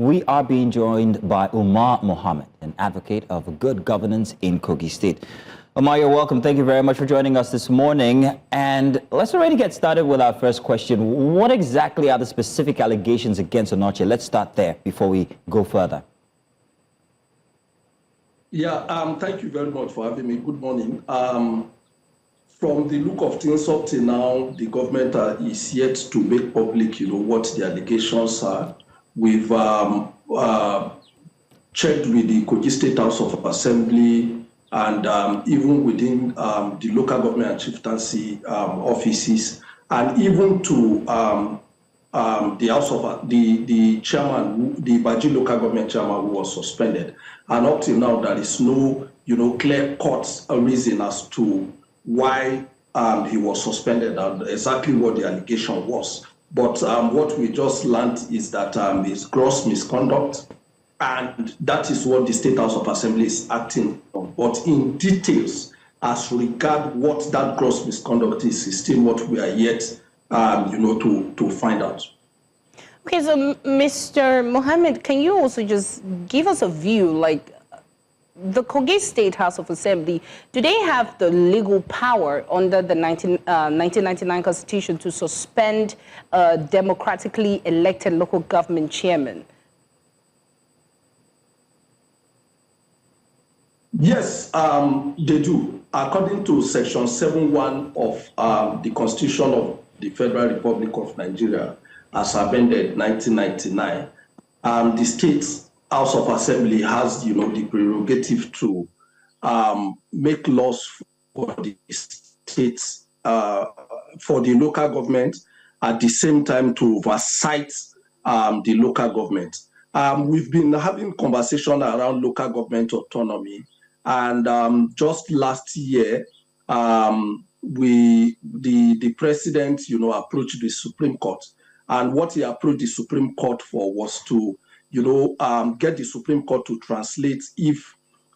we are being joined by Umar Mohammed, an advocate of good governance in Kogi State. Umar, you're welcome. Thank you very much for joining us this morning. And let's already get started with our first question. What exactly are the specific allegations against Onuche? Let's start there before we go further. Yeah, thank you very much for having me. Good morning. From the look of things up till now, the government is yet to make public, what the allegations are. We've checked with the Kogi State House of Assembly and even within the local government and chieftaincy offices, and even to the House of the chairman, the Ibaji local government chairman, who was suspended. And up till now, there is no, clear-cut reason as to why he was suspended and exactly what the allegation was. But what we just learned is that it's gross misconduct, and that is what the State House of Assembly is acting on. But in details, as regard what that gross misconduct is still what we are yet, to find out. Okay, so Mr. Mohammed, can you also just give us a view, like the Kogi State House of Assembly, do they have the legal power under the 1999 Constitution to suspend a democratically elected local government chairman? Yes, they do. According to Section 7.1 of the Constitution of the Federal Republic of Nigeria, as amended 1999, the State House of Assembly has, the prerogative to make laws for the states, for the local government, at the same time to oversight the local government. We've been having conversation around local government autonomy, and just last year, the president, approached the Supreme Court, and what he approached the Supreme Court for was to get the Supreme Court to translate,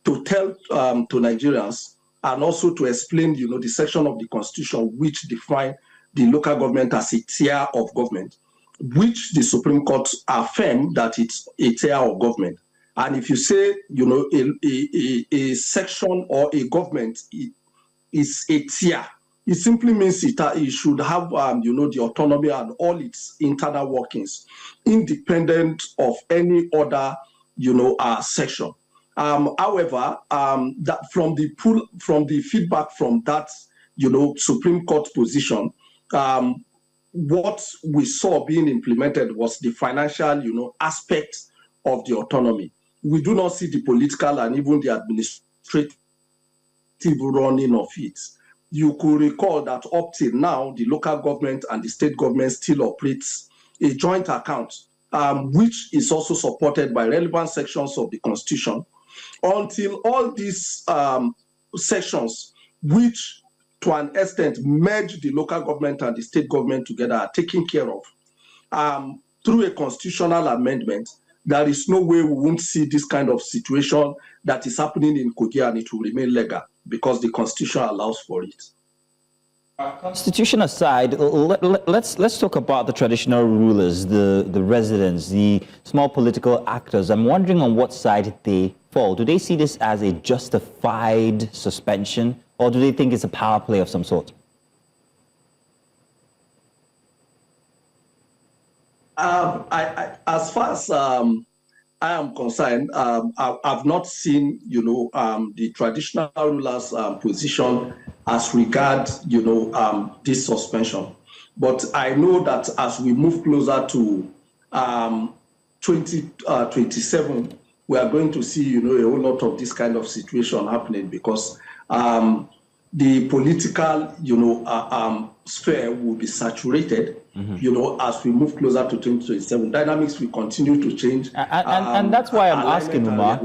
to tell to Nigerians, and also to explain, the section of the Constitution which define the local government as a tier of government, which the Supreme Court affirmed that it's a tier of government. And if you say, a section or a government is a tier, it simply means it should have, the autonomy and all its internal workings, independent of any other, section. However, that from the feedback from that, Supreme Court position, what we saw being implemented was the financial, aspect of the autonomy. We do not see the political and even the administrative running of it. You could recall that up till now, the local government and the state government still operates a joint account, which is also supported by relevant sections of the Constitution, until all these sections, which to an extent merge the local government and the state government together, are taken care of through a constitutional amendment. There is no way we won't see this kind of situation that is happening in Kogi, and it will remain legal because the Constitution allows for it. Constitution aside, let's talk about the traditional rulers, the residents, the small political actors. I'm wondering on what side they fall. Do they see this as a justified suspension, or do they think it's a power play of some sort? As far as I am concerned, I've not seen, the traditional rulers' position as regard, this suspension. But I know that as we move closer to 2027, we are going to see, a whole lot of this kind of situation happening, because the political, sphere will be saturated, as we move closer to 2027. Dynamics will continue to change. And that's why I'm asking, Umar.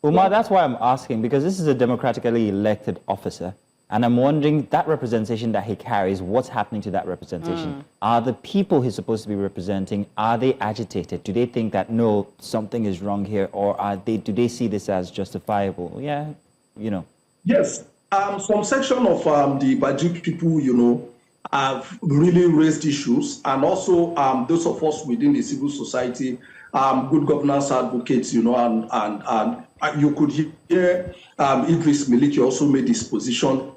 Umar, that's why I'm asking, because this is a democratically elected officer. And I'm wondering, that representation that he carries, what's happening to that representation? Are the people he's supposed to be representing, are they agitated? Do they think that, no, something is wrong here? Or do they see this as justifiable? Yeah, Yes. Some section of the Ibaji people, have really raised issues, and also those of us within the civil society, good governance advocates, and you could hear Idris Miliki also made this position,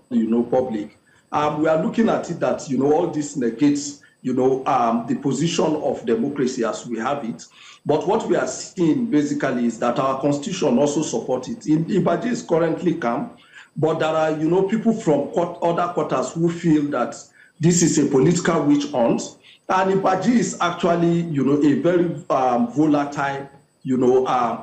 public. We are looking at it that, all this negates, the position of democracy as we have it. But what we are seeing basically is that our constitution also supports it. Ibaji is currently calm, but there are, people from other quarters who feel that this is a political witch hunt. And Ibaji is actually, a very volatile,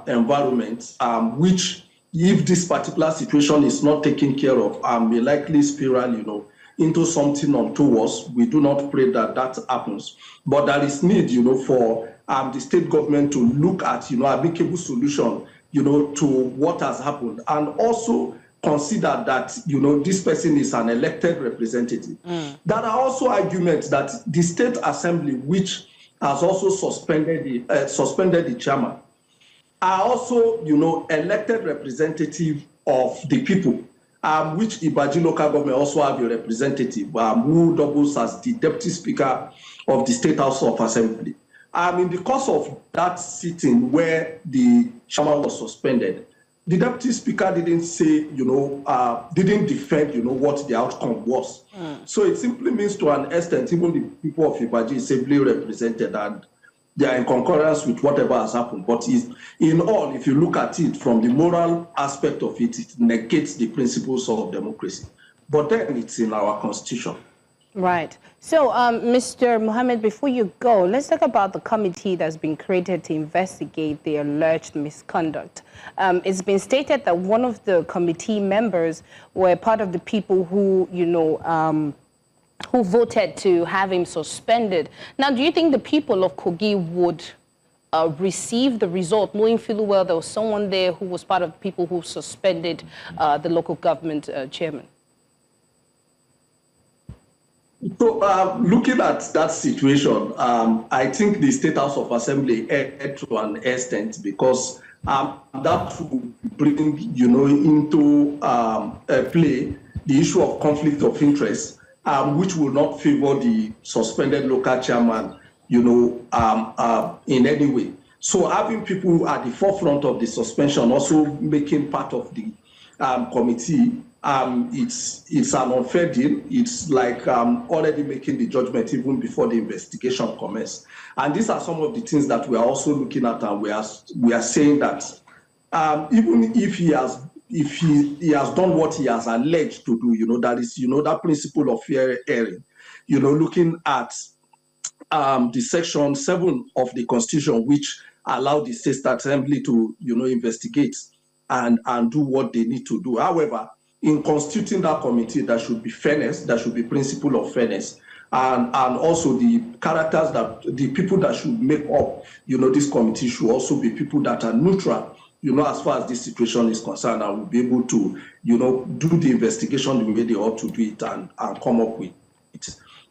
environment, which, if this particular situation is not taken care of, may likely spiral, into something untoward. We do not pray that that happens. But there is need, for the state government to look at, amicable solution, to what has happened. And also consider that, this person is an elected representative. There are also arguments that the state assembly, which has also suspended the chairman, are also, elected representative of the people, which Ibaji local government also have a representative who doubles as the deputy speaker of the State House of Assembly. In the course of that sitting where the chairman was suspended, the deputy speaker didn't say, didn't defend, what the outcome was. So it simply means, to an extent, even the people of Ibaji is ably represented and they are in concurrence with whatever has happened. But in all, if you look at it from the moral aspect of it, it negates the principles of democracy. But then it's in our constitution. Right. So, Mr. Mohammed, before you go, let's talk about the committee that's been created to investigate the alleged misconduct. It's been stated that one of the committee members were part of the people who, who voted to have him suspended. Now, do you think the people of Kogi would receive the result, knowing fully well there was someone there who was part of the people who suspended the local government chairman? So, looking at that situation, I think the State House of Assembly erred to an extent, because that would bring, into play the issue of conflict of interest, which will not favor the suspended local chairman, in any way. So, having people at the forefront of the suspension also making part of the committee, it's an unfair deal. It's like already making the judgment even before the investigation commences. And these are some of the things that we are also looking at, and we are saying that even if he has done what he has alleged to do, that is, that principle of fair hearing, looking at the Section 7 of the Constitution, which allow the State Assembly to, investigate and do what they need to do. However, in constituting that committee, there should be fairness, there should be principle of fairness, and also the characters that the people that should make up, this committee should also be people that are neutral, as far as this situation is concerned, and will be able to, do the investigation the way they ought to do it, and come up with,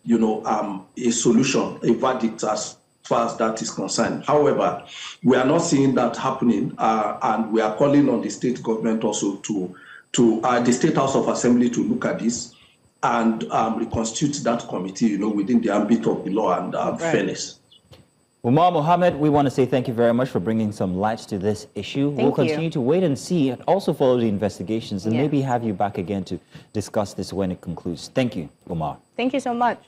a solution, a verdict as far as that is concerned. However, we are not seeing that happening, and we are calling on the state government also to the State House of Assembly to look at this and reconstitute that committee, within the ambit of the law and fairness. Umar Mohammed, we want to say thank you very much for bringing some light to this issue. We'll continue to wait and see, and also follow the investigations, and maybe have you back again to discuss this when it concludes. Thank you, Umar. Thank you so much.